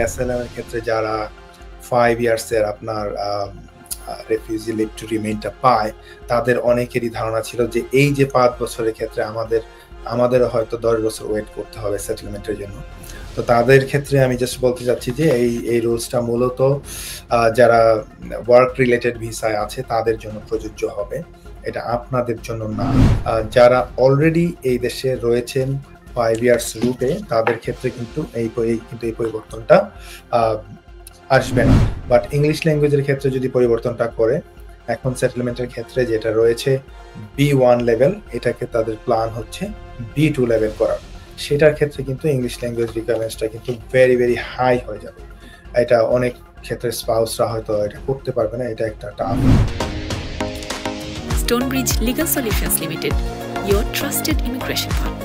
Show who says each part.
Speaker 1: Asylum এর ক্ষেত্রে যারা 5 ইয়ার্সের আপনার রেফিউজি লিভ টু রিমেইনটা পায়, তাদের অনেকেরই ধারণা ছিল যে এই যে 5 বছরের ক্ষেত্রে আমাদের হয়তো 10 বছর ওয়েট করতে হবে সেটেলমেন্টের জন্য। তো তাদের ক্ষেত্রে আমি জাস্ট বলতে চাচ্ছি যে এই রুলসটা মূলত যারা ওয়ার্ক রিলেটেড ভিসায় আছে তাদের জন্য প্রযোজ্য হবে, এটা আপনাদের জন্য না। যারা অলরেডি এই দেশে রয়েছেন 5 ইয়ার্স রুটে, তাদের ক্ষেত্রে কিন্তু এই পরিবর্তনটা আসবে না। বাট ইংলিশ ল্যাঙ্গুয়েজের ক্ষেত্রে যদি পরিবর্তনটা করে, এখন সেটেলমেন্টের ক্ষেত্রে যেটা রয়েছে B1 লেভেল, এটাকে তাদের প্ল্যান হচ্ছে B2 লেভেল করার। সেটার ক্ষেত্রে কিন্তু ইংলিশ ল্যাঙ্গুয়েজ রিকোয়ারমেন্টসটা কিন্তু ভেরি ভেরি হাই হয়ে যাবে। এটা অনেক ক্ষেত্রে স্পাউসরা হয়তো এটা করতে পারবে না, এটা একটা tough.
Speaker 2: Stonebridge Legal Solutions Limited, your trusted immigration partner.